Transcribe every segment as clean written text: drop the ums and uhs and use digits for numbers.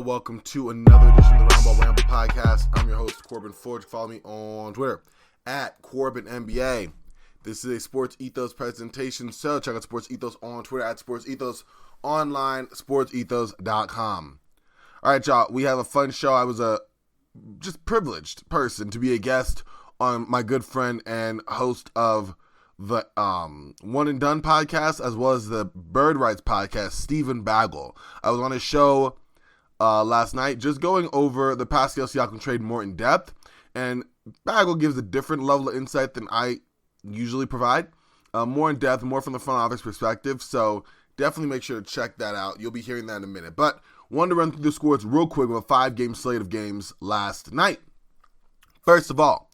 welcome to another edition of the Roundball Ramble podcast. I'm your host, Corban. Follow me on Twitter at CorbanNBA. This is a Sports Ethos presentation, so check out Sports Ethos on Twitter at Sports Ethos, online, sportsethos.com. All right, y'all, we have a fun show. I was a just privileged person to be a guest on my good friend and host of the One and Done podcast, as well as the Bird Rights podcast, Steven Bagell. I was on his show last night, just going over the Pascal Siakam trade more in depth, and Bagell gives a different level of insight than I usually provide, more in depth, more from the front office perspective, so definitely make sure to check that out. You'll be hearing that in a minute, but wanted to run through the scores real quick with a 5-game slate of games last night. First of all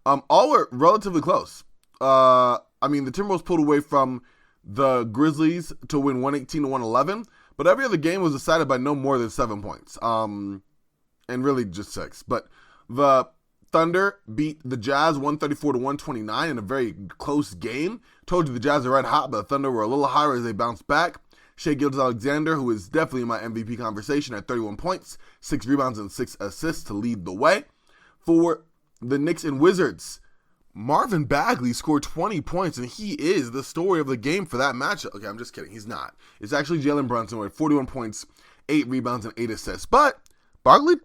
were relatively close. The Timberwolves pulled away from the Grizzlies to win 118-111, but every other game was decided by no more than 7 points, and really just 6. But the Thunder beat the Jazz 134-129 in a very close game. Told you the Jazz are red hot, but the Thunder were a little higher as they bounced back. Shai Gilgeous-Alexander, who is definitely in my MVP conversation, at 31 points, 6 rebounds, and 6 assists to lead the way. For the Knicks and Wizards, Marvin Bagley scored 20 points, and he is the story of the game for that matchup. Okay, I'm just kidding. He's not. It's actually Jalen Brunson with 41 points, 8 rebounds, and 8 assists. But Bagley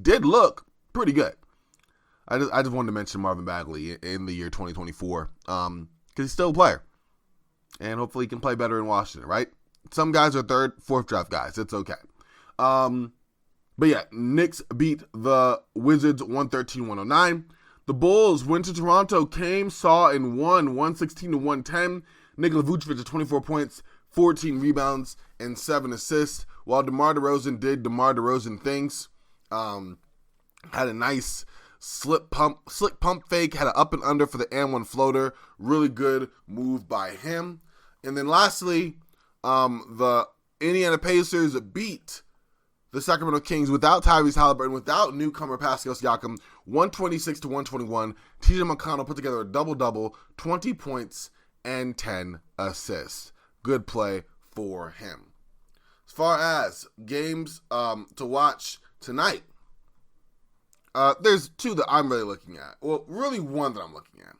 did look pretty good. I just wanted to mention Marvin Bagley in the year 2024 because he's still a player. And hopefully he can play better in Washington, right? Some guys are 3rd, 4th draft guys. It's okay. But yeah, Knicks beat the Wizards 113-109. The Bulls went to Toronto, saw, and won 116-110. Nikola Vucevic at 24 points, 14 rebounds, and 7 assists, while DeMar DeRozan did DeMar DeRozan things. Had a nice slick pump fake, had an up and under for the and one floater. Really good move by him. And then lastly, the Indiana Pacers beat the Sacramento Kings without Tyrese Haliburton, without newcomer Pascal Siakam, 126-121. TJ McConnell put together a double-double, 20 points and 10 assists. Good play for him. As far as games to watch tonight, there's 2 that I'm really looking at. Well, really 1 that I'm looking at.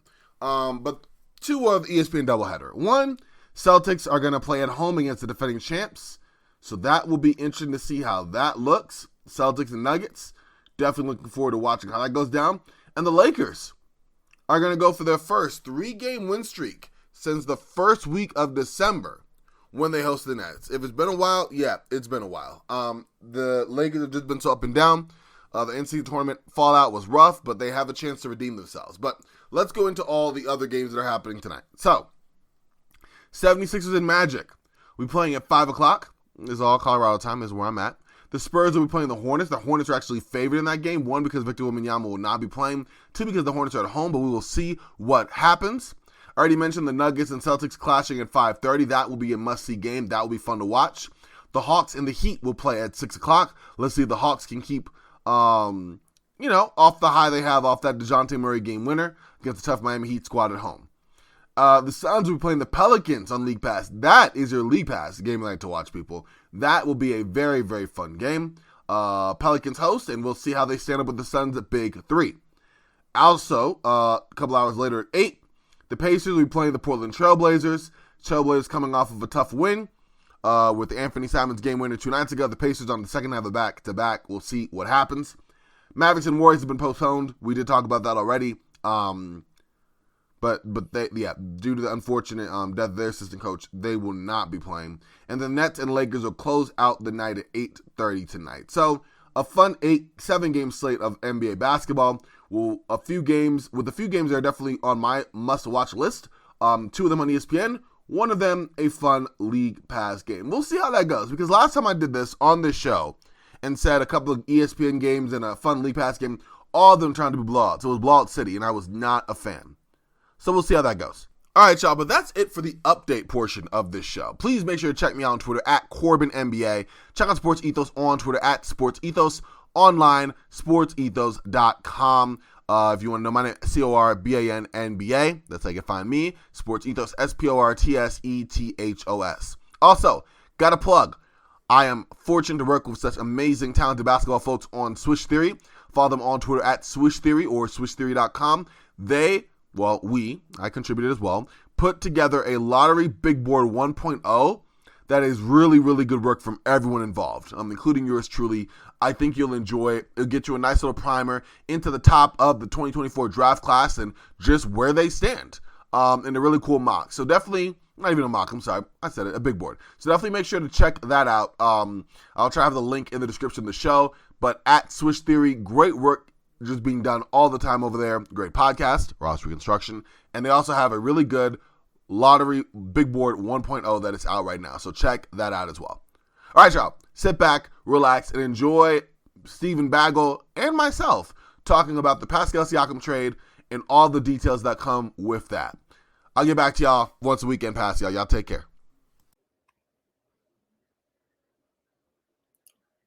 But 2 of the ESPN doubleheader. 1, Celtics are going to play at home against the defending champs. So that will be interesting to see how that looks. Celtics and Nuggets. Definitely looking forward to watching how that goes down. And the Lakers are going to go for their first 3-game win streak since the first week of December when they host the Nets. If it's been a while, yeah, it's been a while. The Lakers have just been so up and down. The NCAA tournament fallout was rough, but they have a chance to redeem themselves. But let's go into all the other games that are happening tonight. So, 76ers and Magic. We're playing at 5 o'clock. This is all Colorado time, is where I'm at. The Spurs will be playing the Hornets. The Hornets are actually favored in that game. 1, because Victor Wembanyama will not be playing. 2, because the Hornets are at home, but we will see what happens. I already mentioned the Nuggets and Celtics clashing at 5:30. That will be a must-see game. That will be fun to watch. The Hawks and the Heat will play at 6 o'clock. Let's see if the Hawks can keep, off the high they have off that DeJounte Murray game winner against the tough Miami Heat squad at home. The Suns will be playing the Pelicans on League Pass. That is your League Pass game night to watch, people. That will be a very, very fun game. Pelicans host, and we'll see how they stand up with the Suns at Big 3. Also, a couple hours later at 8, the Pacers will be playing the Portland Trailblazers. Trailblazers coming off of a tough win with Anthony Simons game winner 2 nights ago. The Pacers on the second half of back-to-back. We'll see what happens. Mavericks and Warriors have been postponed. We did talk about that already. But they, due to the unfortunate death of their assistant coach, they will not be playing. And the Nets and Lakers will close out the night at 8:30 tonight. So a fun 7-game slate of NBA basketball. A few games that are definitely on my must-watch list. 2 of them on ESPN. 1 of them a fun League Pass game. We'll see how that goes, because last time I did this on this show and said a couple of ESPN games and a fun League Pass game, all of them trying to be blowouts. It was Blowout City, and I was not a fan. So we'll see how that goes. All right, y'all, but that's it for the update portion of this show. Please make sure to check me out on Twitter at CorbanNBA. Check out Sports Ethos on Twitter at Sports Ethos. Online, sportsethos.com. If you want to know my name, CORBANNBA. That's how you can find me. Sports Ethos, SPORTSETHOS. Also, got a plug. I am fortunate to work with such amazing, talented basketball folks on Swish Theory. Follow them on Twitter at Swish Theory or swishtheory.com. I contributed as well, put together a lottery big board 1.0 that is really, really good work from everyone involved, including yours truly. I think you'll enjoy it. It'll get you a nice little primer into the top of the 2024 draft class and just where they stand in a really cool mock. So definitely, not even a mock, I'm sorry, I said it, a big board. So definitely make sure to check that out. I'll try to have the link in the description of the show, but at Swish Theory, great work just being done all the time over there. Great podcast, Ross Reconstruction. And they also have a really good lottery big board 1.0 that is out right now. So check that out as well. All right, y'all. Sit back, relax, and enjoy Steven Bagell and myself talking about the Pascal Siakam trade and all the details that come with that. I'll get back to y'all once the weekend passes, y'all. Y'all take care.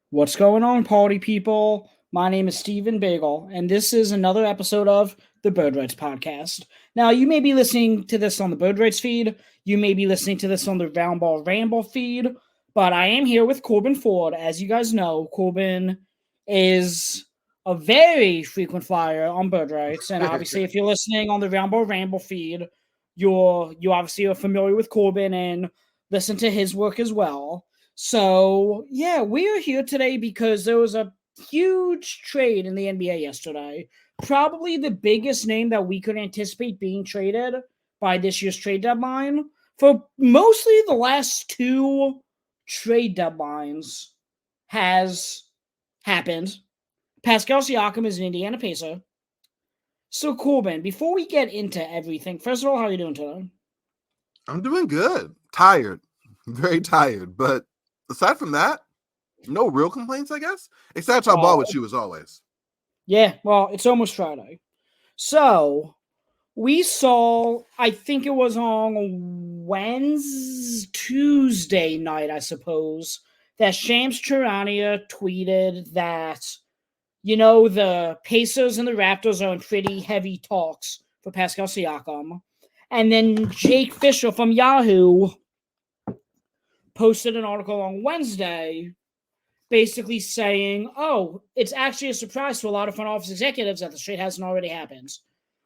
What's going on, party people? My name is Steven Bagell, and this is another episode of the Bird Rights Podcast. Now, you may be listening to this on the Bird Rights feed. You may be listening to this on the Roundball Ramble feed. But I am here with Corban Ford. As you guys know, Corban is a very frequent flyer on Bird Rights. And obviously, if you're listening on the Roundball Ramble feed, you obviously are familiar with Corban and listen to his work as well. So, yeah, we are here today because there was a huge trade in the NBA yesterday. Probably the biggest name that we could anticipate being traded by this year's trade deadline. For mostly the last two trade deadlines has happened. Pascal Siakam is an Indiana Pacer. So, Corban, before we get into everything, first of all, how are you doing today? I'm doing good. Tired. Very tired. But aside from that, no real complaints, I guess. Except I ball with you as always. Yeah, well, it's almost Friday. So, we saw, I think it was on Tuesday night, I suppose, that Shams Charania tweeted that, the Pacers and the Raptors are in pretty heavy talks for Pascal Siakam. And then Jake Fisher from Yahoo posted an article on Wednesday basically saying, it's actually a surprise to a lot of front office executives that the trade hasn't already happened.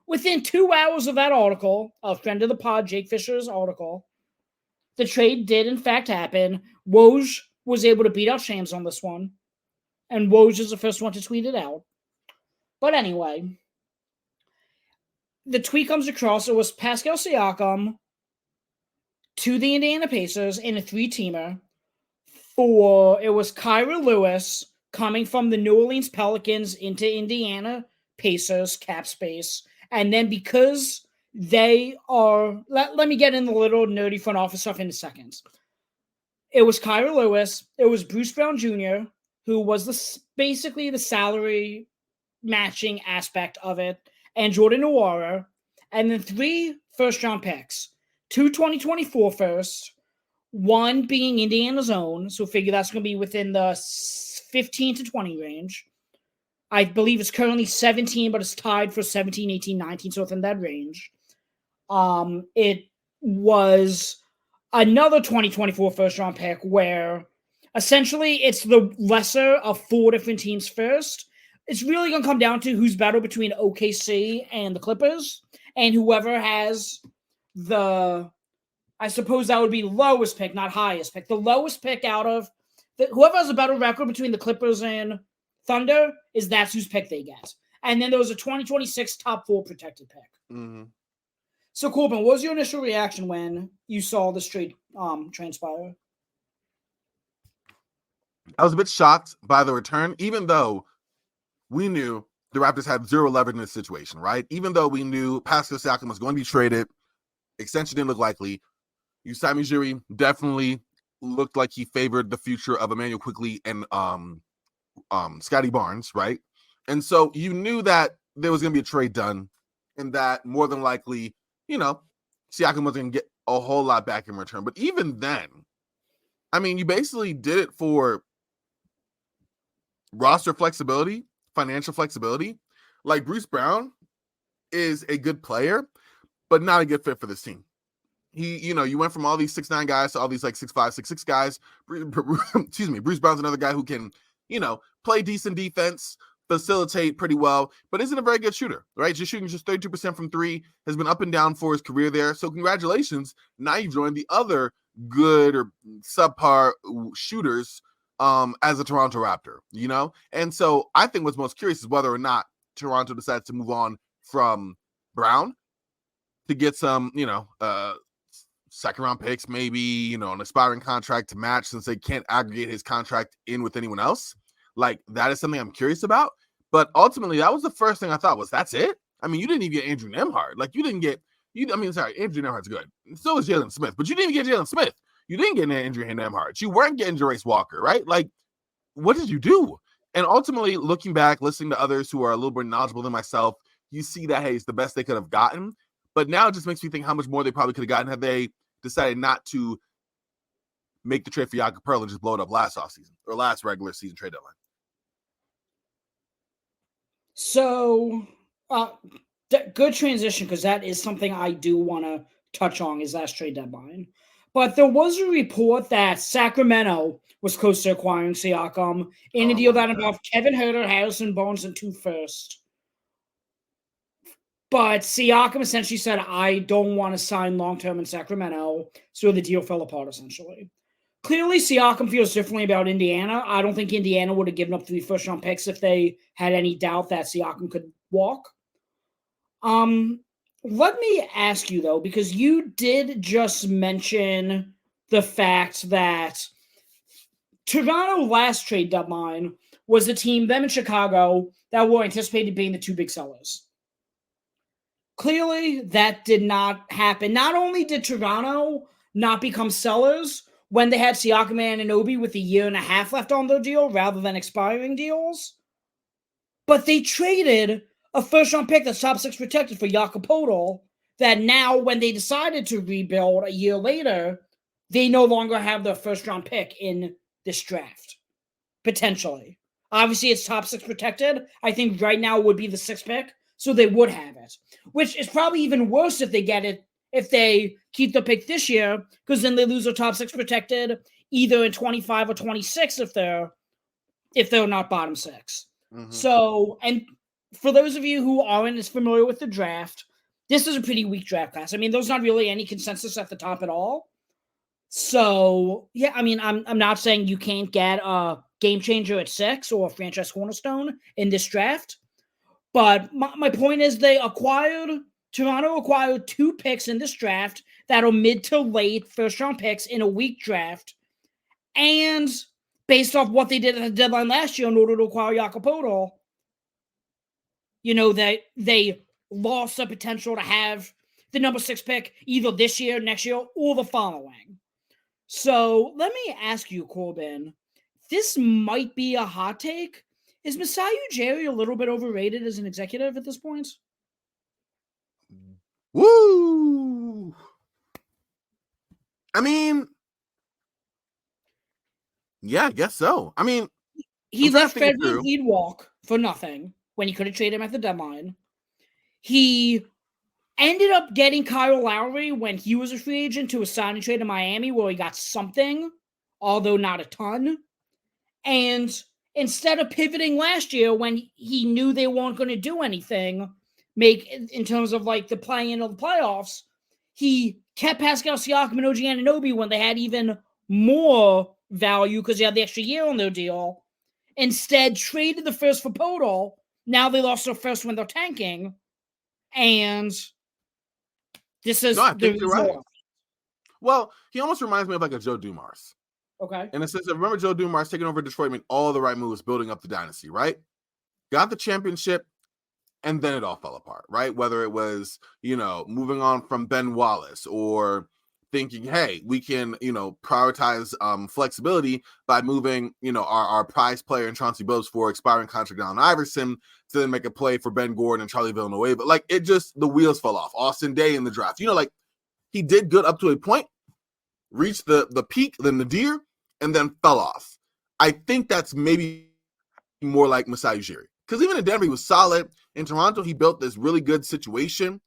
Within 2 hours of that article, a friend of the pod, Jake Fisher's article, the trade did in fact happen. Woj was able to beat out Shams on this one. And Woj is the first one to tweet it out. But anyway, the tweet comes across. It was Pascal Siakam to the Indiana Pacers in a 3-teamer. It was Kyra Lewis coming from the New Orleans Pelicans into Indiana Pacers cap space. And then because they are, let me get in the little nerdy front office stuff in a second. It was Kyra Lewis. It was Bruce Brown Jr., who was basically the salary matching aspect of it, and Jordan Nwora, and then 3 first-round picks. 2 2024 first, 1 being Indiana's own, so figure that's going to be within the 15 to 20 range. I believe it's currently 17, but it's tied for 17, 18, 19, so within that range. It was another 2024 first-round pick where essentially it's the lesser of 4 different teams first. It's really going to come down to who's better between OKC and the Clippers, and whoever has I suppose that would be lowest pick, not highest pick. The lowest pick whoever has a better record between the Clippers and Thunder that's whose pick they get. And then there was a 2026 top 4 protected pick. Mm-hmm. So, Corban, what was your initial reaction when you saw this trade transpire? I was a bit shocked by the return, even though we knew the Raptors had zero leverage in this situation, right? Even though we knew Pascal Siakam was going to be traded, extension didn't look likely. Usami Ujiri definitely looked like he favored the future of Emmanuel Quickley and Scotty Barnes, right? And so you knew that there was going to be a trade done, and that more than likely, Siakam was going to get a whole lot back in return. But even then, I mean, you basically did it for roster flexibility, financial flexibility. Like, Bruce Brown is a good player, but not a good fit for this team. You went from all these 6'9" guys to all these like 6'5", 6'6" guys. Excuse me. Bruce Brown's another guy who can, play decent defense, facilitate pretty well, but isn't a very good shooter, right? Just shooting just 32% from three, has been up and down for his career there. So congratulations. Now you've joined the other good or subpar shooters as a Toronto Raptor, And so I think what's most curious is whether or not Toronto decides to move on from Brown to get some, second round picks, maybe, an aspiring contract to match since they can't aggregate his contract in with anyone else. Like, that is something I'm curious about. But ultimately, that was the first thing I thought was, that's it? I mean, you didn't even get Andrew Nembhard. Like, you didn't get, Andrew Nembhard's good. So was Jalen Smith, but you didn't even get Jalen Smith. You didn't get Andrew Nembhard. You weren't getting Jarace Walker, right? Like, what did you do? And ultimately, looking back, listening to others who are a little more knowledgeable than myself, you see that, hey, it's the best they could have gotten. But now it just makes me think how much more they probably could have gotten had they decided not to make the trade for Jakob Pearl and just blow it up last offseason or last regular season trade deadline. So, good transition, because that is something I do want to touch on, is last trade deadline. But there was a report that Sacramento was close to acquiring Siakam in a deal that involved Kevin Huerter, Harrison Barnes, and 2 firsts. But Siakam essentially said, I don't want to sign long-term in Sacramento, so the deal fell apart, essentially. Clearly, Siakam feels differently about Indiana. I don't think Indiana would have given up 3 first-round picks if they had any doubt that Siakam could walk. Let me ask you, though, because you did just mention the fact that Toronto last trade deadline was the team, them in Chicago, that were anticipated being the 2 big sellers. Clearly, that did not happen. Not only did Toronto not become sellers when they had Siakam and Anunoby with a year and a half left on their deal rather than expiring deals, but they traded a first-round pick that's top 6 protected for Jakob Poeltl, that now, when they decided to rebuild a year later, they no longer have their first-round pick in this draft, potentially. Obviously, it's top 6 protected. I think right now would be the 6th pick, so they would have it, which is probably even worse if they get it, if they keep the pick this year, because then they lose their top 6 protected either in 25 or 26 if they're not bottom 6. Mm-hmm. So, and for those of you who aren't as familiar with the draft, this is a pretty weak draft class. I mean, there's not really any consensus at the top at all. So, yeah, I mean, I'm not saying you can't get a game changer at 6 or a franchise cornerstone in this draft. But my point is Toronto acquired 2 picks in this draft that are mid to late first-round picks in a weak draft. And based off what they did at the deadline last year in order to acquire Jakob Poeltl, they lost the potential to have the number 6 pick either this year, next year, or the following. So let me ask you, Corban, this might be a hot take. Is Masai Ujiri a little bit overrated as an executive at this point? Woo! I mean, yeah, I guess so. I mean, he left Fred VanVleet walk for nothing when he could have traded him at the deadline. He ended up getting Kyle Lowry when he was a free agent to a signing trade in Miami where he got something, although not a ton. And instead of pivoting last year when he knew they weren't going to do anything, make in terms of like the play-in of the playoffs, he kept Pascal Siakam and OG Anunoby when they had even more value because they had the extra year on their deal. Instead, traded the first for Poeltl. Now they lost their first when they're tanking. And this is I think you're right. Well, he almost reminds me of like a Joe Dumars. Okay. In a sense, remember Joe Dumars taking over Detroit, made all the right moves, building up the dynasty, right? Got the championship, and then it all fell apart, right? Whether it was, moving on from Ben Wallace or thinking, hey, we can, prioritize flexibility by moving, our prize player in Chauncey Billups for expiring contract Allen Iverson to then make a play for Ben Gordon and Charlie Villanueva. But like it just, the wheels fell off. Austin Day in the draft, like he did good up to a point, reached the peak, then the deer, and then fell off. I think that's maybe more like Masai Ujiri. Because even in Denver, he was solid. In Toronto, he built this really good situation.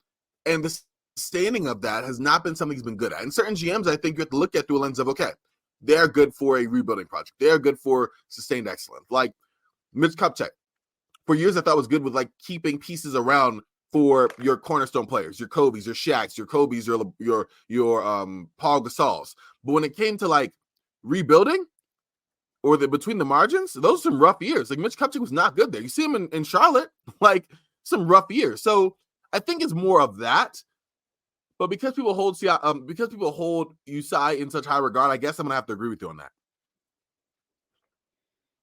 And the sustaining of that has not been something he's been good at. And certain GMs, I think you have to look at through a lens of, okay, they're good for a rebuilding project. They're good for sustained excellence. Like Mitch Kupchak, for years I thought was good with like keeping pieces around for your cornerstone players, your Kobe's, your Shaq's, your Kobe's, your Paul Gasol's. But when it came to like rebuilding or between the margins, those are some rough years. Like Mitch Kupchak was not good there. You see him in Charlotte, like some rough years. So I think it's more of that. But because people hold Usai in such high regard, I guess I'm gonna have to agree with you on that.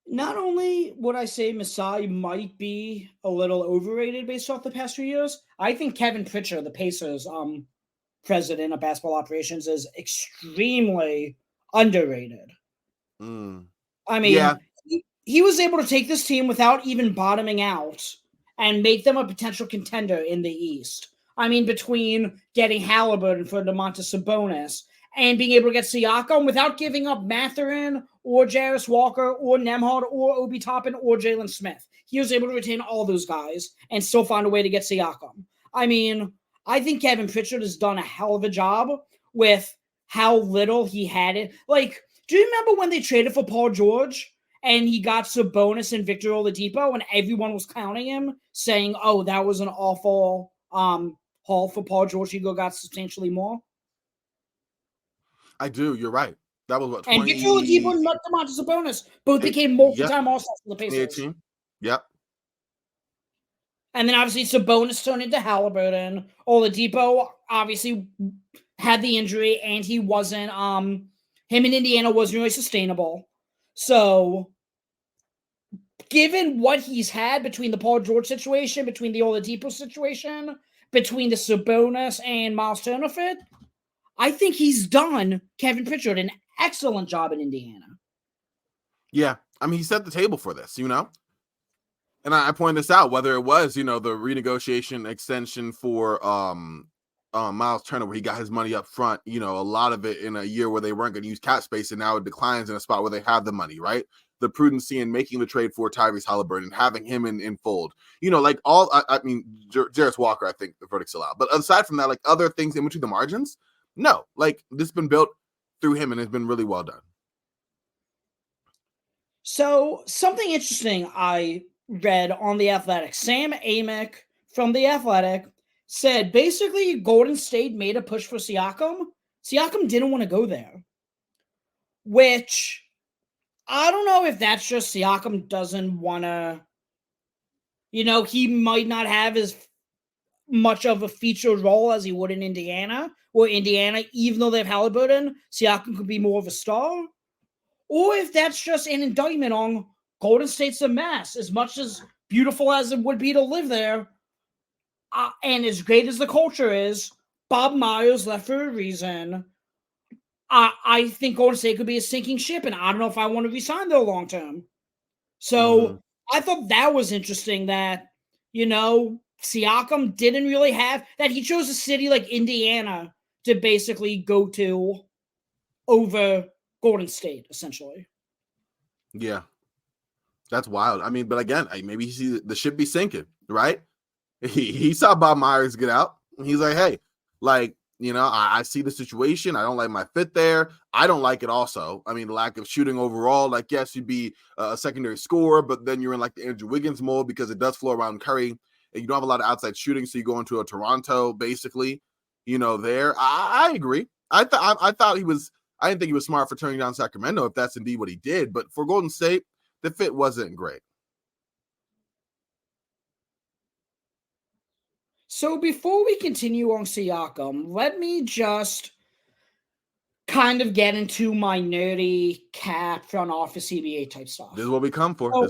Not only would I say Masai might be a little overrated based off the past few years, I think Kevin Pritchard, the Pacers president of basketball operations, is extremely underrated. I mean, Yeah. he was able to take this team without even bottoming out and make them a potential contender in the East. I mean, between getting Halliburton for Domantas Sabonis and being able to get Siakam without giving up Mathurin or Jarris Walker or Nembhard or Obi Toppin or Jalen Smith. He was able to retain all those guys and still find a way to get Siakam. I mean, I think Kevin Pritchard has done a hell of a job with how little he had it. Like, do you remember when they traded for Paul George and he got Sabonis and Victor Oladipo and everyone was counting him, saying, oh, that was an awful haul for Paul George? He got substantially more. I do. You're right. That was what 20... And Victor Oladipo and Domantas Sabonis both became multi-time All-Stars for the Pacers. 2018. Yep. And then obviously Sabonis turned into Halliburton. Oladipo obviously had the injury and he wasn't. Him in Indiana wasn't really sustainable. So, given what he's had between the Paul George situation, between the Oladipo situation, between the Sabonis and Miles Turner fit, I think he's done, Kevin Pritchard, an excellent job in Indiana. Yeah. I mean, he set the table for this, you know? And I point this out, whether it was, the renegotiation extension for Miles Turner, where he got his money up front, a lot of it in a year where they weren't going to use cap space, and now it declines in a spot where they have the money, right? The prudency in making the trade for Tyrese Halliburton, having him in fold, Jarris Walker, I think the verdict's still out. But aside from that, like other things in between the margins, no, like this has been built through him and it's been really well done. So something interesting I read on The Athletic, Sam Amick from The Athletic said basically Golden State made a push for Siakam. Siakam didn't want to go there, which I don't know if that's just Siakam doesn't want to, he might not have as much of a featured role as he would in Indiana, or Indiana, even though they have Halliburton, Siakam could be more of a star, or if that's just an indictment on Golden State's a mess. As much as beautiful as it would be to live there, and as great as the culture is, Bob Myers left for a reason. I think Golden State could be a sinking ship, and I don't know if I want to resign there long term. So I thought that was interesting that, Siakam didn't really have that. He chose a city like Indiana to basically go to over Golden State, essentially. Yeah. That's wild. I mean, but again, maybe he sees the ship be sinking, right? He saw Bob Myers get out. He's like, hey, like, I see the situation. I don't like my fit there. I don't like it also. I mean, lack of shooting overall. Like, yes, you'd be a secondary scorer, but then you're in like the Andrew Wiggins mold because it does flow around Curry. And you don't have a lot of outside shooting, so you go into a Toronto, basically, there. I agree. I didn't think he was smart for turning down Sacramento, if that's indeed what he did. But for Golden State, the fit wasn't great. So before we continue on Siakam, let me just kind of get into my nerdy cap front office CBA type stuff. This is what we come for. So,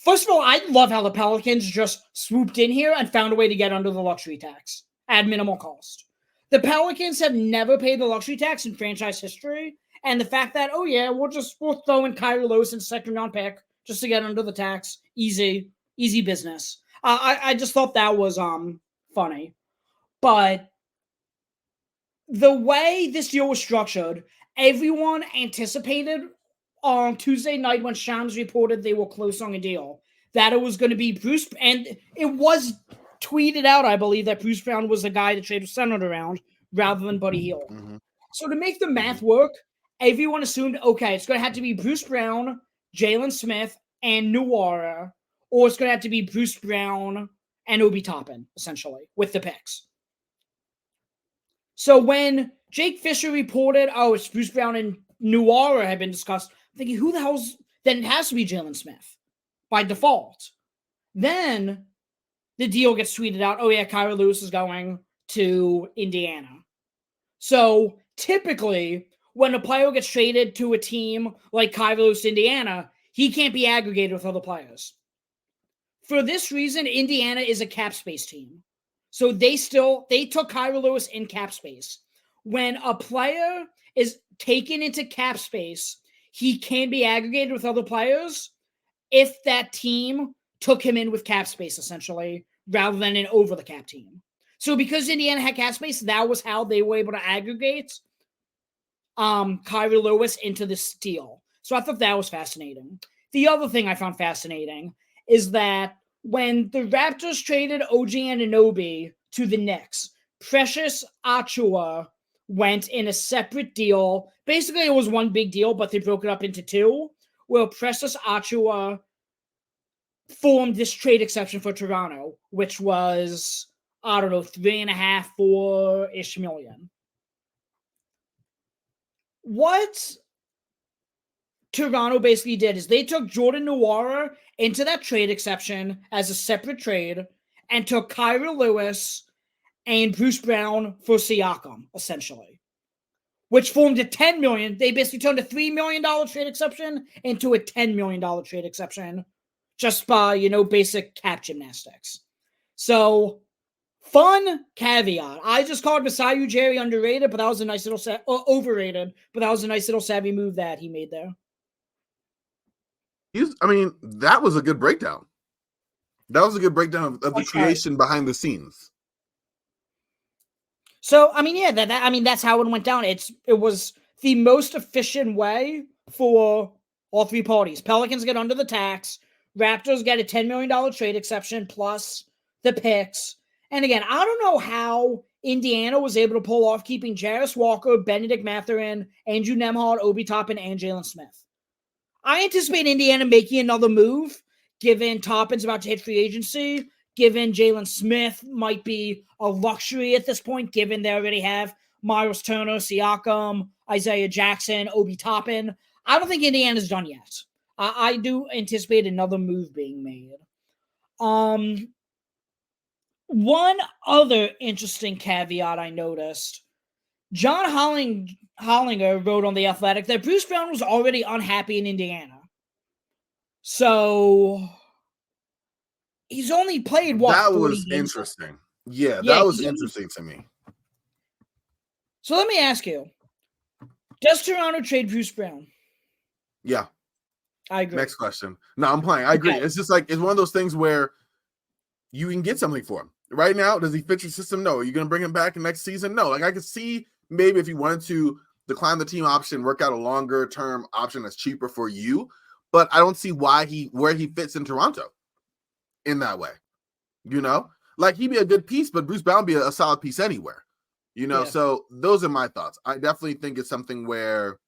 first of all, I love how the Pelicans just swooped in here and found a way to get under the luxury tax at minimal cost. The Pelicans have never paid the luxury tax in franchise history. And the fact that, we'll throw in Kyrie Lewis second round pick just to get under the tax. Easy business. I just thought that was funny. But the way this deal was structured, everyone anticipated on Tuesday night when Shams reported they were close on a deal that it was going to be Bruce, and it was tweeted out, I believe, that Bruce Brown was the guy the trade was centered around rather than Buddy Hield. Mm-hmm. So to make the math work, everyone assumed, okay, it's going to have to be Bruce Brown, Jalen Smith, and Nuara, or it's going to have to be Bruce Brown and Obi Toppin, essentially, with the picks. So when Jake Fisher reported, it's Bruce Brown and Nuara had been discussed, I'm thinking, who the hell's... Then it has to be Jalen Smith by default. Then the deal gets tweeted out, Kyra Lewis is going to Indiana. So typically, when a player gets traded to a team like Kyra Lewis, Indiana, he can't be aggregated with other players. For this reason, Indiana is a cap space team. So they took Kyra Lewis in cap space. When a player is taken into cap space, he can be aggregated with other players if that team took him in with cap space, essentially, rather than an over the cap team. So because Indiana had cap space, that was how they were able to aggregate Kyra Lewis into this deal. So I thought that was fascinating. The other thing I found fascinating is that when the Raptors traded OG Anunoby to the Knicks, Precious Achiuwa went in a separate deal. Basically, it was one big deal, but they broke it up into two, where Precious Achiuwa formed this trade exception for Toronto, which was, I don't know, 3.5, 4-ish million. What Toronto basically did is they took Jordan Nwora into that trade exception as a separate trade and took Kyra Lewis and Bruce Brown for Siakam, essentially, which formed a $10 million. They basically turned a $3 million trade exception into a $10 million trade exception just by, basic cap gymnastics. So, fun caveat. I just called Masai Ujiri underrated, but that was a nice little overrated, but that was a nice little savvy move that he made there. That was a good breakdown. That was a good breakdown of the creation behind the scenes. So, that's how it went down. It was the most efficient way for all three parties. Pelicans get under the tax. Raptors get a $10 million trade exception plus the picks. And again, I don't know how Indiana was able to pull off keeping Jarris Walker, Benedict Mathurin, Andrew Nembhard, Obi Toppin, and Jalen Smith. I anticipate Indiana making another move, given Toppin's about to hit free agency, given Jalen Smith might be a luxury at this point, given they already have Miles Turner, Siakam, Isaiah Jackson, Obi Toppin. I don't think Indiana's done yet. I do anticipate another move being made. One other interesting caveat I noticed, John Hollinger wrote on The Athletic that Bruce Brown was already unhappy in Indiana. So he's only played what? That was interesting. Yeah, that was interesting to me. So let me ask you, does Toronto trade Bruce Brown? Yeah. I agree. Next question. No, I'm playing. I agree. It's just like, it's one of those things where you can get something for him. Right now, does he fit your system? No. Are you going to bring him back next season? No. Like, I could see maybe if you wanted to decline the team option, work out a longer term option that's cheaper for you, but I don't see where he fits in Toronto in that way. Like, he'd be a good piece, but Bruce Brown would be a solid piece anywhere. So those are my thoughts. I definitely think it's something where,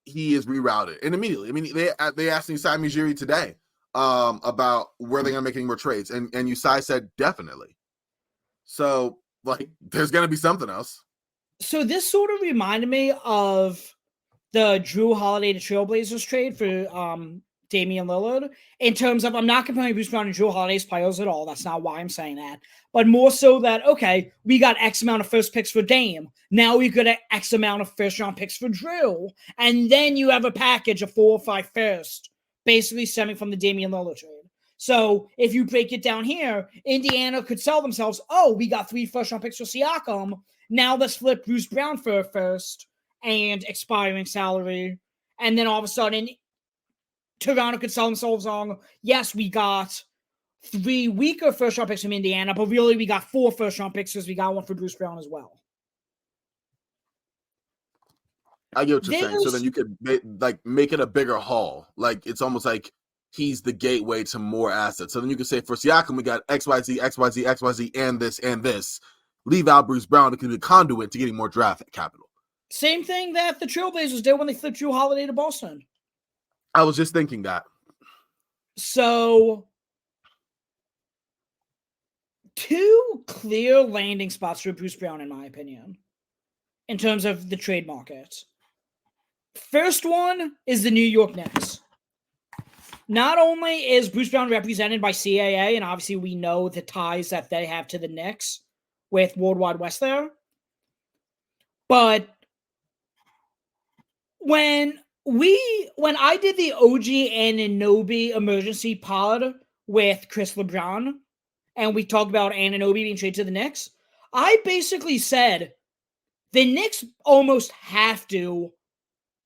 he is rerouted and immediately. They asked Usai Ujiri today about where they're going to make any more trades, and Usai said definitely. So, like, there's going to be something else. So this sort of reminded me of the Drew Holiday to Trailblazers trade for Damian Lillard, in terms of, I'm not comparing Bruce Brown and Drew Holiday's players at all. That's not why I'm saying that. But more so that, okay, we got X amount of first picks for Dame. Now we got X amount of first round picks for Drew. And then you have a package of 4 or 5 first, basically stemming from the Damian Lillard trade. So if you break it down here, Indiana could sell themselves, we got 3 first round picks for Siakam. Now let's flip Bruce Brown for a first and expiring salary. And then all of a sudden, Toronto could sell themselves on, yes, we got 3 weaker first-round picks from Indiana, but really we got 4 first-round picks because we got one for Bruce Brown as well. I get what you're saying. So then you could make it a bigger haul. Like, it's almost like he's the gateway to more assets. So then you can say for Siakam, we got XYZ, XYZ, XYZ, and this, and this. Leave out Bruce Brown, it can be a conduit to getting more draft capital. Same thing that the Trailblazers did when they flipped Drew Holiday to Boston. I was just thinking that. So, 2 clear landing spots for Bruce Brown, in my opinion, in terms of the trade market. First one is the New York Knicks. Not only is Bruce Brown represented by CAA, and obviously we know the ties that they have to the Knicks with Worldwide West there, but when I did the OG Anunoby emergency pod with Chris LeBron, and we talked about Anunoby being traded to the Knicks, I basically said the Knicks almost have to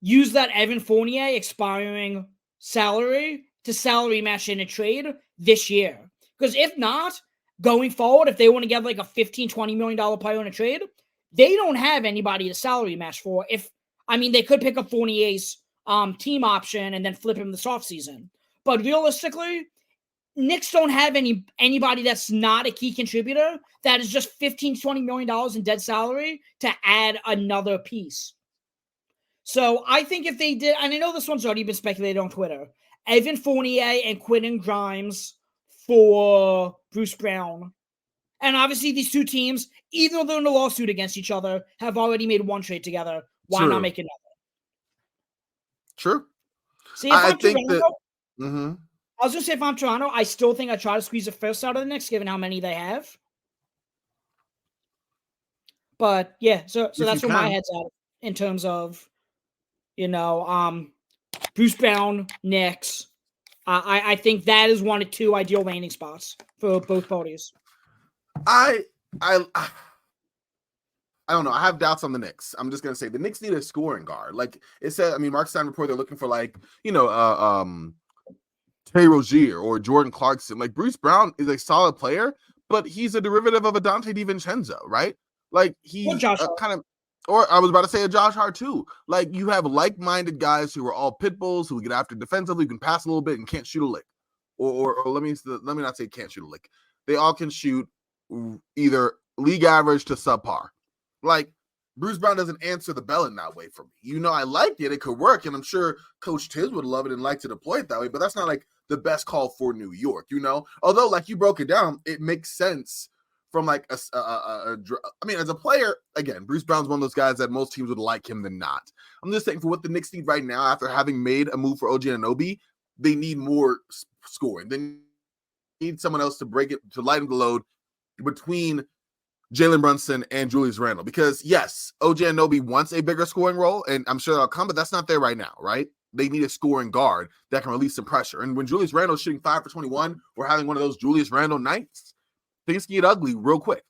use that Evan Fournier expiring salary to salary match in a trade this year. Because if not, going forward, if they want to get like a $15, $20 million player in a trade, they don't have anybody to salary match for. They could pick up Fournier's team option and then flip him this offseason. But realistically, Knicks don't have anybody that's not a key contributor that is just $15, $20 million in dead salary to add another piece. So I think if they did, and I know this one's already been speculated on Twitter, Evan Fournier and Quentin Grimes for Bruce Brown. And obviously these two teams, even though they're in a lawsuit against each other, have already made one trade together. Why not make another? True. See, if I'm think Toronto, that... I was going to say if I'm Toronto, I still think I try to squeeze a first out of the Knicks, given how many they have. But yeah, so that's where my head's at in terms of, Bruce Brown, Knicks. I think that is one of 2 ideal landing spots for both parties. I don't know. I have doubts on the Knicks. I'm just gonna say the Knicks need a scoring guard. Like it said, Mark Stein reported they're looking for Terry Rozier or Jordan Clarkson. Like Bruce Brown is a solid player, but he's a derivative of a Dante DiVincenzo, right? Like he's or I was about to say a Josh Hart too. Like you have like-minded guys who are all pit bulls who get after defensively, who can pass a little bit and can't shoot a lick. Or let me not say can't shoot a lick. They all can shoot either league average to subpar. Like Bruce Brown doesn't answer the bell in that way for me. I liked it. It could work. And I'm sure Coach Tiz would love it and like to deploy it that way, but that's not like the best call for New York, Although like you broke it down, it makes sense from like as a player, again, Bruce Brown's one of those guys that most teams would like him than not. I'm just saying for what the Knicks need right now, after having made a move for OG Anunoby, they need more scoring. They need someone else to break it, to lighten the load between Jalen Brunson and Julius Randle. Because yes, OG Anunoby wants a bigger scoring role, and I'm sure that'll come, but that's not there right now, right? They need a scoring guard that can release some pressure. And when Julius Randle's shooting 5 for 21, or having one of those Julius Randle nights, things can get ugly real quick.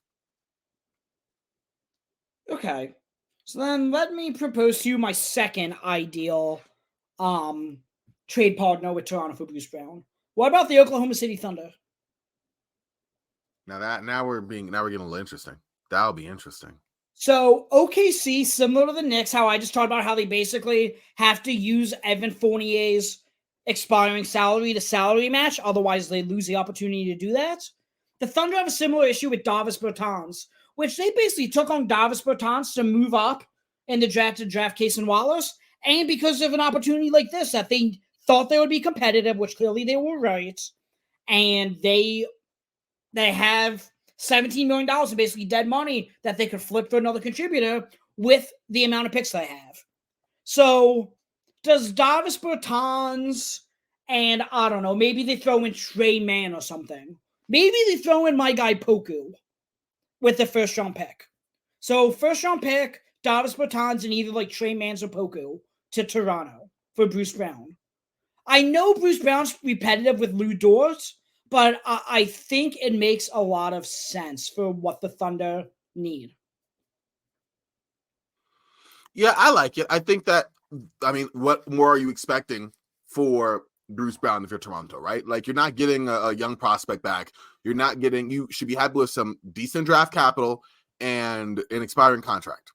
Okay. So then let me propose to you my second ideal trade partner with Toronto for Bruce Brown. What about the Oklahoma City Thunder? Now we're getting a little interesting. That'll be interesting. So OKC, similar to the Knicks, how I just talked about how they basically have to use Evan Fournier's expiring salary to salary match, otherwise they lose the opportunity to do that. The Thunder have a similar issue with Davis Bertans, which they basically took on Davis Bertans to move up in the draft to draft Cason Wallace, and because of an opportunity like this that they thought they would be competitive, which clearly they were right, and they have $17 million in basically dead money that they could flip for another contributor with the amount of picks they have. So does Davis Bertans, and I don't know, maybe they throw in Trey Mann or something. Maybe they throw in my guy Poku with the first round pick. So first round pick, Davis Bertans, and either like Trey Mann or Poku to Toronto for Bruce Brown. I know Bruce Brown's repetitive with Lou Dort, but I think it makes a lot of sense for what the Thunder need. Yeah, I like it. I think that, what more are you expecting for Bruce Brown if you're Toronto, right? Like, you're not getting a young prospect back. You should be happy with some decent draft capital and an expiring contract.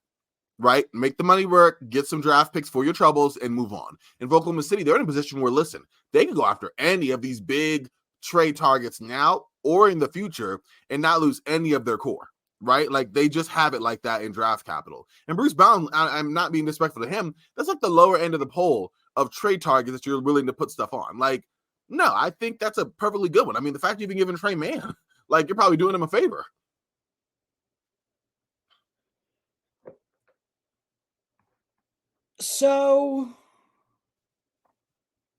right? Make the money work, get some draft picks for your troubles, and move on. In Oklahoma City, they're in a position where, listen, they can go after any of these big trade targets now or in the future and not lose any of their core, right? Like, they just have it like that in draft capital. And Bruce Brown, I'm not being disrespectful to him, that's like the lower end of the poll of trade targets that you're willing to put stuff on. Like, no, I think that's a perfectly good one. I mean, the fact you've been giving Trey Mann, like, you're probably doing him a favor. So,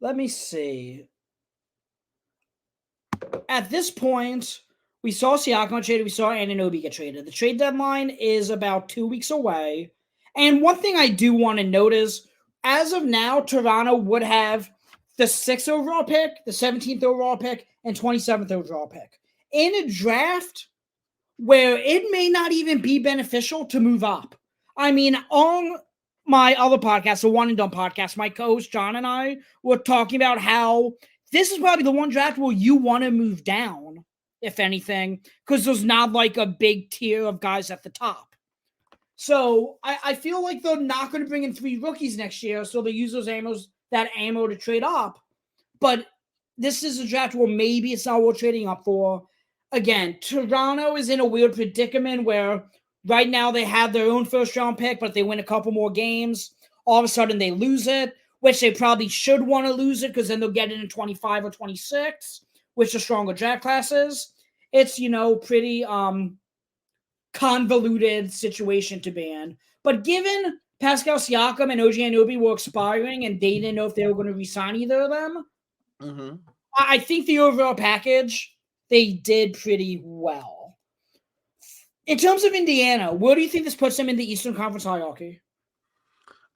let me see. At this point, we saw Siakam traded, we saw Anunoby get traded. The trade deadline is about 2 weeks away. And one thing I do want to note is, as of now, Toronto would have the 6th overall pick, the 17th overall pick, and 27th overall pick. In a draft where it may not even be beneficial to move up. I mean, on my other podcast, the One and Done podcast, my co-host John and I were talking about how this is probably the one draft where you want to move down, if anything, because there's not like a big tier of guys at the top. So I feel like they're not going to bring in 3 rookies next year, so they use that ammo to trade up. But this is a draft where maybe it's not worth trading up for. Again, Toronto is in a weird predicament where right now they have their own first-round pick, but if they win a couple more games, all of a sudden they lose it, which they probably should want to lose it because then they'll get it in 25 or 26, which are stronger draft classes. It's, pretty convoluted situation to be in. But given Pascal Siakam and OG Anunoby were expiring and they didn't know if they were going to re-sign either of them, I think the overall package, they did pretty well. In terms of Indiana, where do you think this puts them in the Eastern Conference hierarchy?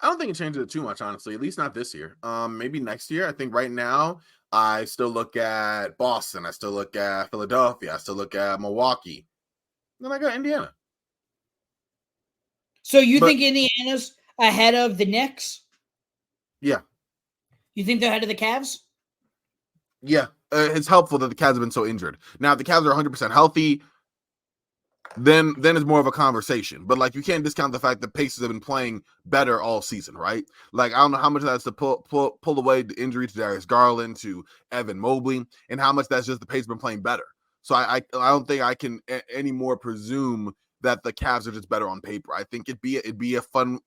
I don't think it changes it too much, honestly, at least not this year. Maybe next year. I think right now I still look at Boston. I still look at Philadelphia. I still look at Milwaukee. Then I got Indiana. So you think Indiana's ahead of the Knicks? Yeah. You think they're ahead of the Cavs? Yeah. It's helpful that the Cavs have been so injured. Now, if the Cavs are 100% healthy, then it's more of a conversation. But, like, you can't discount the fact that Pacers have been playing better all season, right? Like, I don't know how much of that's to pull away the injury to Darius Garland, to Evan Mobley, and how much that's just the Pacers been playing better. So I don't think I can anymore presume that the Cavs are just better on paper. I think it'd be a fun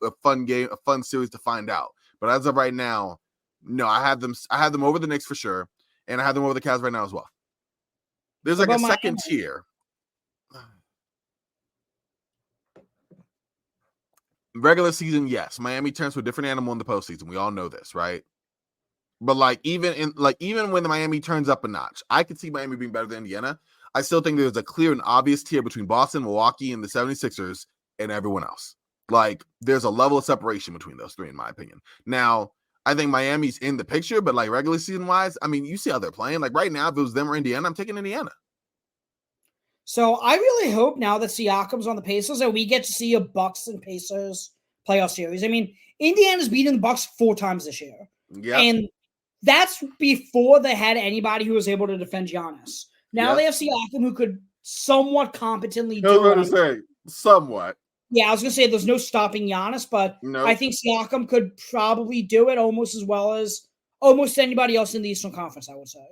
game, a fun series to find out. But as of right now, no, I have them over the Knicks for sure, and I have them over the Cavs right now as well. There's like a second tier. Regular season, yes. Miami turns to a different animal in the postseason. We all know this, right? But even when the Miami turns up a notch, I could see Miami being better than Indiana. I still think there's a clear and obvious tier between Boston, Milwaukee, and the 76ers and everyone else. Like, there's a level of separation between those three, in my opinion. Now, I think Miami's in the picture, but like regular season wise, I mean, you see how they're playing. Like right now, if it was them or Indiana, I'm taking Indiana. So I really hope now that Siakam's on the Pacers that we get to see a Bucks and Pacers playoff series. I mean, Indiana's beaten the Bucks 4 times this year. Yeah. And that's before they had anybody who was able to defend Giannis. Now they have Siakam who could somewhat competently do it. I was going to say, somewhat. Yeah, I was going to say there's no stopping Giannis, but I think Siakam could probably do it almost as well as almost anybody else in the Eastern Conference, I would say.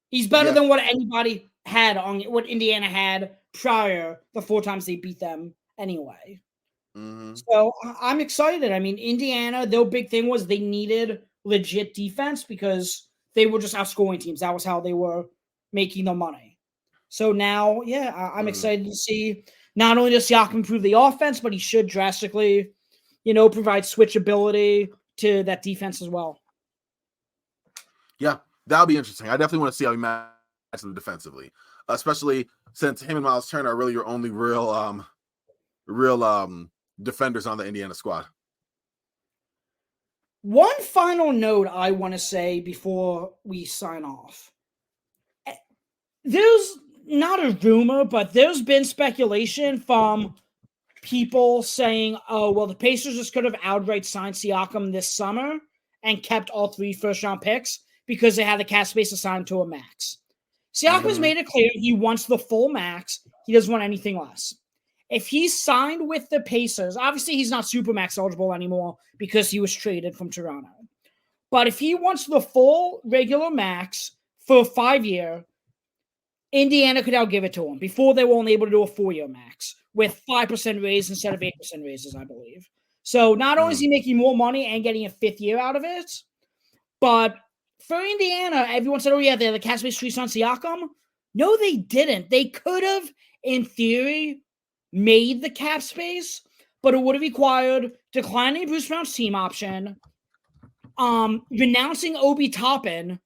He's better than what anybody had on what Indiana had prior the 4 times they beat them anyway. Mm-hmm. So I'm excited. I mean, Indiana, their big thing was they needed legit defense because they were just outscoring teams. That was how they were making their money. So now, I'm excited to see not only does Siakam improve the offense, but he should drastically, provide switchability to that defense as well. Yeah, that'll be interesting. I definitely want to see how he matches them defensively, especially since him and Miles Turner are really your only real defenders on the Indiana squad. One final note I want to say before we sign off. There's not a rumor, but there's been speculation from people saying, the Pacers just could have outright signed Siakam this summer and kept all 3 first-round picks because they had the cap space assigned to a max. Siakam has made it clear he wants the full max. He doesn't want anything less. if he's signed with the Pacers, obviously he's not Supermax eligible anymore because he was traded from Toronto. But if he wants the full regular max for 5 year, Indiana could now give it to him. Before they were only able to do a 4-year max with 5% raise instead of 8% raises, I believe. So not only is he making more money and getting a 5th year out of it, but for Indiana, everyone said, oh yeah, they're the cap space streets on Siakam. No, they didn't. They could have, in theory, made the cap space, but it would have required declining Bruce Brown's team option, renouncing Obi Toppin,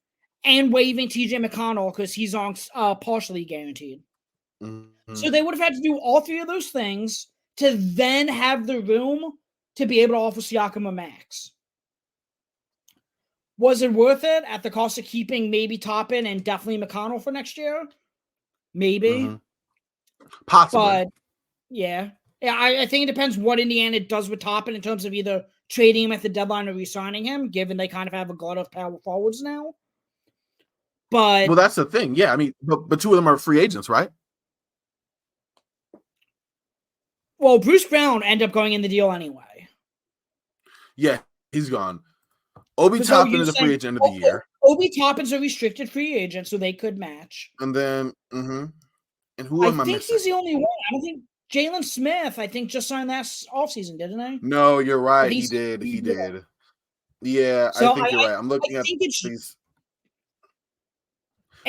and waiving TJ McConnell because he's on partially guaranteed. Mm-hmm. So they would have had to do all 3 of those things to then have the room to be able to offer Siakam a max. Was it worth it at the cost of keeping maybe Toppin and definitely McConnell for next year? Maybe. Mm-hmm. Possibly. But, yeah. I think it depends what Indiana does with Toppin in terms of either trading him at the deadline or re-signing him, given they kind of have a glut of power forwards now. But well, that's the thing. Yeah, I mean, but 2 of them are free agents, right? Well, Bruce Brown ended up going in the deal anyway. Yeah, he's gone. Obi Toppin is a free agent of the year. Obi Toppin's a restricted free agent, so they could match. And then, and who am I missing? I think he's the only one. I don't think Jalen Smith, I think, just signed last offseason, didn't he? No, you're right. He did. Yeah, so I think you're right. I'm looking at these.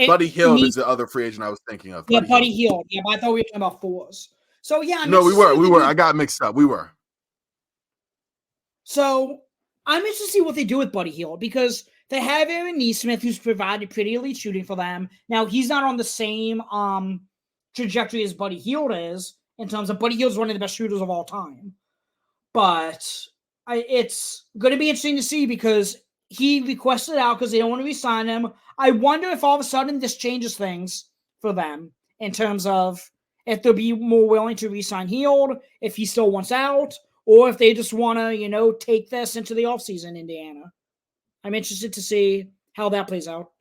Buddy Hield is the other free agent I was thinking of. Yeah, Buddy Hield. Yeah, but I thought we were talking about 4s. So, yeah. No, we were. I got mixed up. We were. So, I'm interested to see what they do with Buddy Hield because they have Aaron Nesmith, who's provided pretty elite shooting for them. Now, he's not on the same trajectory as Buddy Hield is in terms of Buddy Hield's one of the best shooters of all time. But it's going to be interesting to see because he requested out because they don't want to re-sign him. I wonder if all of a sudden this changes things for them in terms of if they'll be more willing to re-sign Hield, if he still wants out, or if they just want to, take this into the offseason, Indiana. I'm interested to see how that plays out.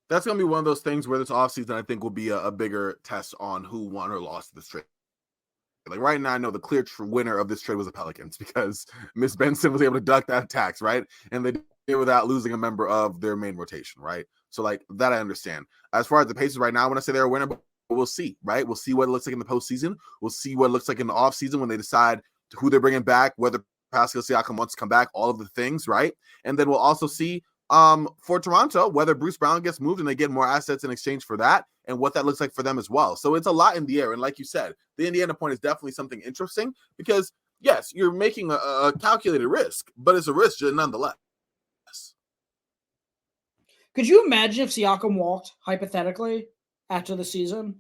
That's going to be one of those things where this offseason, I think, will be a bigger test on who won or lost this trade. Like right now, I know the clear winner of this trade was the Pelicans because Miss Benson was able to duck that tax, right? And they did it without losing a member of their main rotation, right? So like that I understand. As far as the Pacers right now, I want to say they're a winner, but we'll see, right? We'll see what it looks like in the postseason. We'll see what it looks like in the offseason when they decide who they're bringing back, whether Pascal Siakam wants to come back, all of the things, right? And then we'll also see for Toronto, whether Bruce Brown gets moved and they get more assets in exchange for that and what that looks like for them as well. So it's a lot in the air. And like you said, the Indiana point is definitely something interesting because, yes, you're making a calculated risk, but it's a risk nonetheless. Could you imagine if Siakam walked, hypothetically, after the season?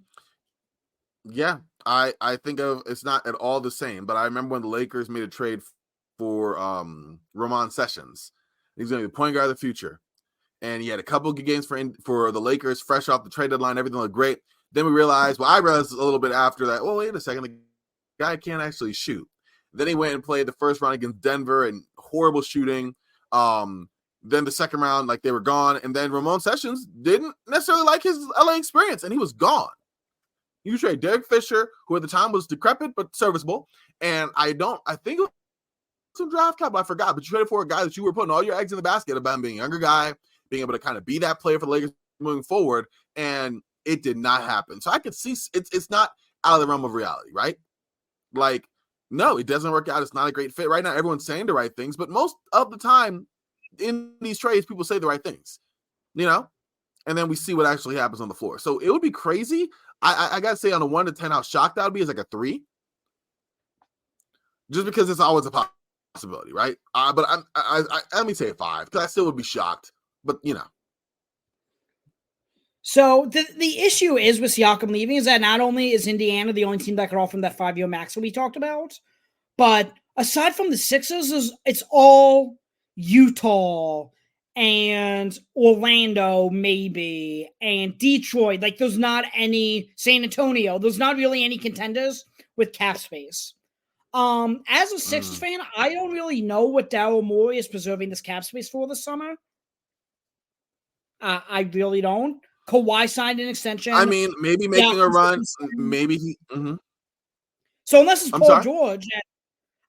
Yeah, I think it's not at all the same, but I remember when the Lakers made a trade for Ramon Sessions. He's going to be the point guard of the future. And he had a couple of good games for the Lakers, fresh off the trade deadline. Everything looked great. Then we realized, I realized a little bit after that, wait a second, the guy can't actually shoot. Then he went and played the first round against Denver and horrible shooting. Then the second round, like they were gone. And then Ramon Sessions didn't necessarily like his LA experience, and he was gone. You trade Derek Fisher, who at the time was decrepit but serviceable. And I think it was some draft capital, I forgot, but you traded for a guy that you were putting all your eggs in the basket about him being a younger guy, being able to kind of be that player for the Lakers moving forward, and it did not happen. So I could see it's not out of the realm of reality, right? Like, no, it doesn't work out. It's not a great fit. Right now, everyone's saying the right things, but most of the time in these trades, people say the right things, and then we see what actually happens on the floor. So it would be crazy. I got to say on a 1 to 10, how shocked I would be is like a 3. Just because it's always a possibility, right? But I let me say a 5 because I still would be shocked. But So the issue is with Siakam leaving is that not only is Indiana the only team that could offer him that 5-year max that we talked about, but aside from the Sixers, it's all Utah and Orlando maybe and Detroit. Like there's not any San Antonio. There's not really any contenders with cap space. As a Sixers fan, I don't really know what Daryl Morey is preserving this cap space for this summer. I really don't. Kawhi signed an extension. I mean, maybe making a run. Maybe he. So unless it's I'm Paul sorry? George,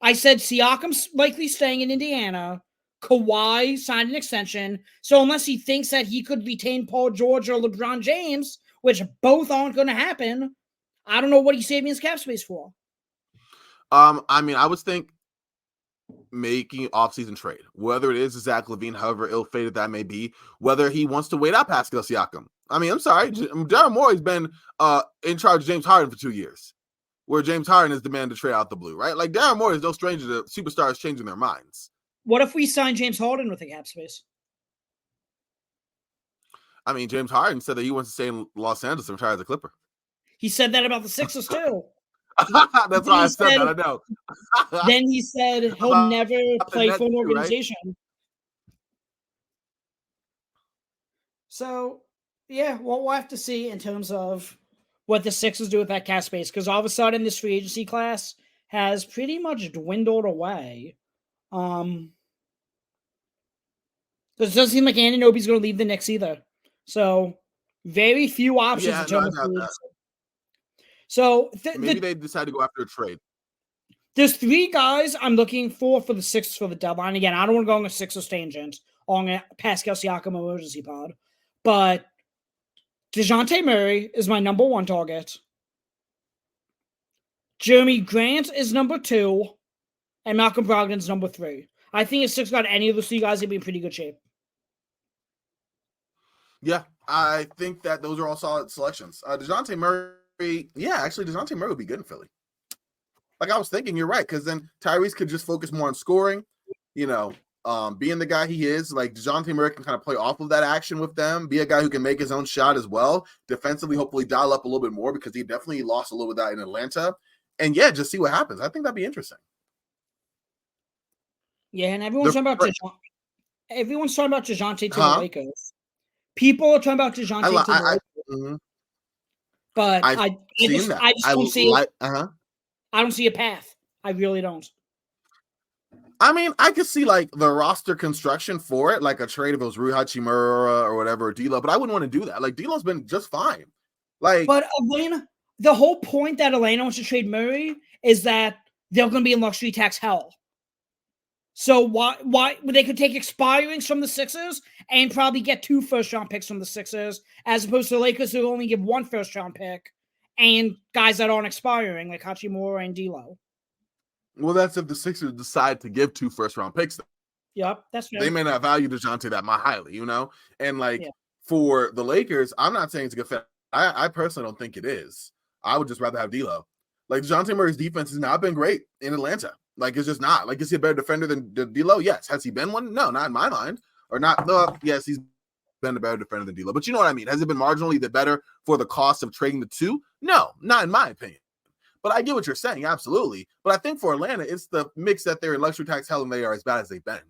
I said Siakam's likely staying in Indiana. Kawhi signed an extension. So unless he thinks that he could retain Paul George or LeBron James, which both aren't going to happen, I don't know what he's saving his cap space for. I mean, I would think making offseason trade, whether it is Zach LaVine, however ill-fated that may be, whether he wants to wait out Pascal Siakam. I mean, I'm sorry, Daryl Morey's been in charge of James Harden for 2 years, where James Harden is demanded to trade out the blue, right? Like, Daryl Morey is no stranger to superstars changing their minds. What if we sign James Harden with a cap space? I mean, James Harden said that he wants to stay in Los Angeles and retire as a Clipper. He said that about the Sixers too. That's why I said that, I know. Then he said he'll never play for an organization. Right? So, yeah, well, we'll have to see in terms of what the Sixers do with that cap space, because all of a sudden this free agency class has pretty much dwindled away. It doesn't seem like Anunoby's going to leave the Knicks either. So, very few options in terms of free agency. So maybe they decide to go after a trade. There's 3 guys I'm looking for the Sixers for the deadline. Again, I don't want to go on a Sixers tangent on a Pascal Siakam emergency pod, but DeJounte Murray is my number 1 target. Jeremy Grant is number 2, and Malcolm Brogdon's number 3. I think if Sixers got any of those 3 guys, they'd be in pretty good shape. Yeah, I think that those are all solid selections. DeJounte Murray. Yeah, actually, DeJounte Murray would be good in Philly. Like I was thinking, you're right, because then Tyrese could just focus more on scoring, being the guy he is. Like DeJounte Murray can kind of play off of that action with them, be a guy who can make his own shot as well. Defensively, hopefully dial up a little bit more because he definitely lost a little bit of that in Atlanta. And yeah, just see what happens. I think that'd be interesting. Yeah, and everyone's talking about DeJounte to the Lakers. People are talking about DeJounte to the Lakers. Mm-hmm. But I just don't see it. I don't see a path. I really don't. I mean, I could see like the roster construction for it, like a trade if it was Rui Hachimura or whatever, or D'Lo, but I wouldn't want to do that. Like D'Lo's been just fine. But Atlanta, the whole point that Atlanta wants to trade Murray is that they're going to be in luxury tax hell. So why they could take expirings from the Sixers and probably get 2 first-round picks from the Sixers, as opposed to the Lakers who only give 1 first-round pick and guys that aren't expiring like Hachimura and D'Lo. Well, that's if the Sixers decide to give 2 first-round picks. Yep, that's fair. They may not value DeJounte that much highly, And for the Lakers, I'm not saying it's a good fit. I personally don't think it is. I would just rather have D'Lo. Like DeJounte Murray's defense has not been great in Atlanta. Like, it's just not. Like, is he a better defender than D'Lo? Yes. Has he been one? No, not in my mind. Or not. No, yes, he's been a better defender than D'Lo. But you know what I mean. Has it been marginally the better for the cost of trading the 2? No, not in my opinion. But I get what you're saying, absolutely. But I think for Atlanta, it's the mix that they're in luxury tax hell and they are as bad as they've been.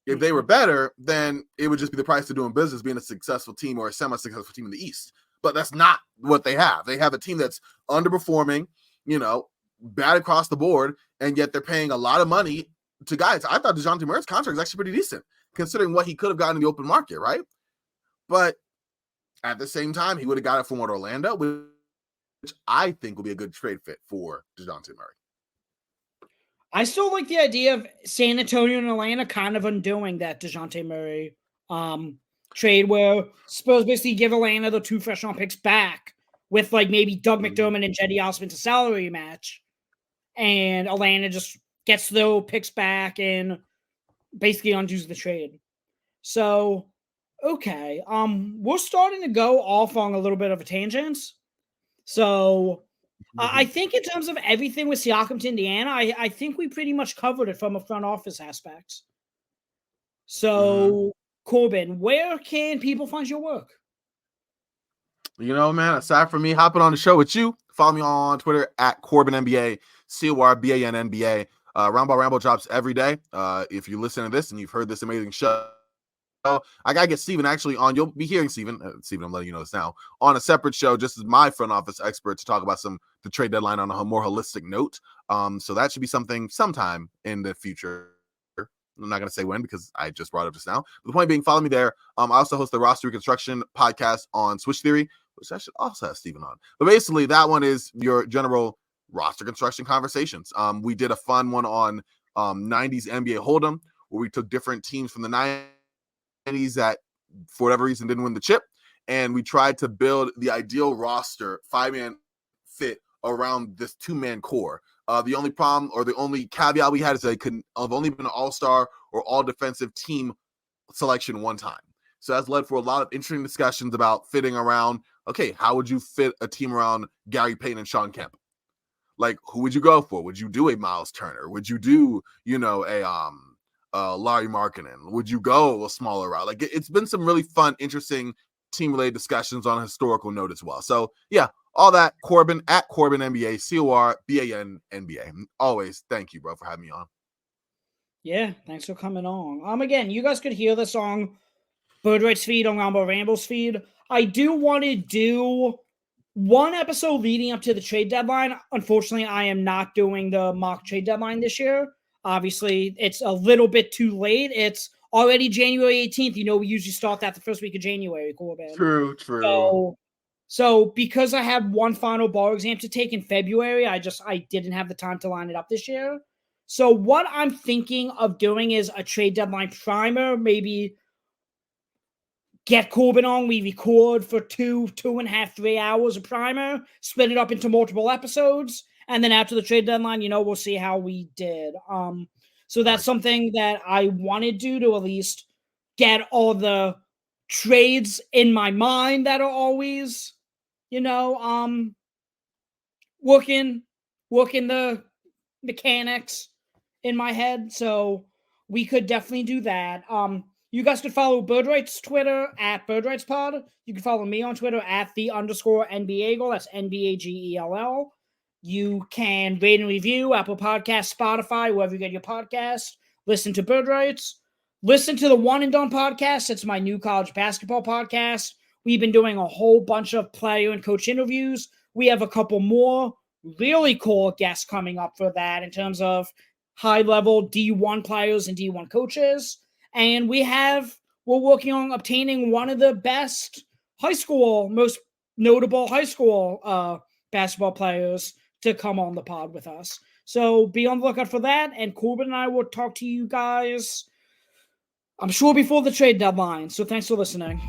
If they were better, then it would just be the price of doing business, being a successful team or a semi-successful team in the East. But that's not what they have. They have a team that's underperforming, bad across the board, and yet they're paying a lot of money to guys. I thought DeJounte Murray's contract was actually pretty decent, considering what he could have gotten in the open market, right? But at the same time, he would have got it from Orlando, which I think will be a good trade fit for DeJounte Murray. I still like the idea of San Antonio and Atlanta kind of undoing that DeJounte Murray trade, where Spurs basically give Atlanta the 2 first-round picks back with like maybe Doug McDermott and Cedi Osman to salary match. And Atlanta just gets the picks back and basically undoes the trade. So, okay. We're starting to go off on a little bit of a tangent. So, I think in terms of everything with Siakam to Indiana, I think we pretty much covered it from a front office aspect. So, Corban, where can people find your work? Man, aside from me hopping on the show with you, follow me on Twitter at CorbanNBA, CORBANNBA. Roundball Ramble drops every day. If you listen to this and you've heard this amazing show, I gotta get Steven actually on. You'll be hearing Steven. Steven, I'm letting you know this now, on a separate show, just as my front office expert, to talk about the trade deadline on a more holistic note. So that should be something sometime in the future. I'm not going to say when because I just brought it up just now. But the point being, follow me there. I also host the Roster Reconstruction podcast on Switch Theory, which I should also have Steven on. But basically, that one is your general roster construction conversations. We did a fun one on 90s NBA Hold'em, where we took different teams from the 90s that, for whatever reason, didn't win the chip, and we tried to build the ideal roster, 5-man fit around this 2-man core. The only problem or the only caveat we had is they couldn't have only been an all-star or all-defensive team selection one time. So that's led for a lot of interesting discussions about fitting around, okay, how would you fit a team around Gary Payton and Sean Kemp? Like, who would you go for? Would you do a Miles Turner? Would you do, a Larry Markkinen? Would you go a smaller route? Like, it's been some really fun, interesting team-related discussions on a historical note as well. So, yeah, all that, Corban, at Corban NBA, Corban NBA. Always, thank you, bro, for having me on. Yeah, thanks for coming on. Again, you guys could hear this on Bird Rights feed, on Roundball Ramble's feed. I do want to do one episode leading up to the trade deadline. Unfortunately, I am not doing the mock trade deadline this year. Obviously, it's a little bit too late. It's already January 18th. We usually start that the first week of January, Corban. True. So because I have one final bar exam to take in February, I didn't have the time to line it up this year. So what I'm thinking of doing is a trade deadline primer, maybe get Corban on. We record for 2.5, 3 hours of primer, split it up into multiple episodes, and then after the trade deadline, we'll see how we did. So that's something that I want to do to at least get all the trades in my mind that are always, working the mechanics in my head. So we could definitely do that. You guys could follow Bird Rights Twitter at Bird Rights Pod. You can follow me on Twitter at _NBAGel. That's NBAGELL. You can rate and review Apple Podcasts, Spotify, wherever you get your podcast. Listen to Bird Rights. Listen to the One and Done podcast. It's my new college basketball podcast. We've been doing a whole bunch of player and coach interviews. We have a couple more really cool guests coming up for that in terms of high-level D1 players and D1 coaches. And we're working on obtaining one of the best most notable high school basketball players to come on the pod with us. So be on the lookout for that. And Corban and I will talk to you guys, I'm sure, before the trade deadline. So thanks for listening.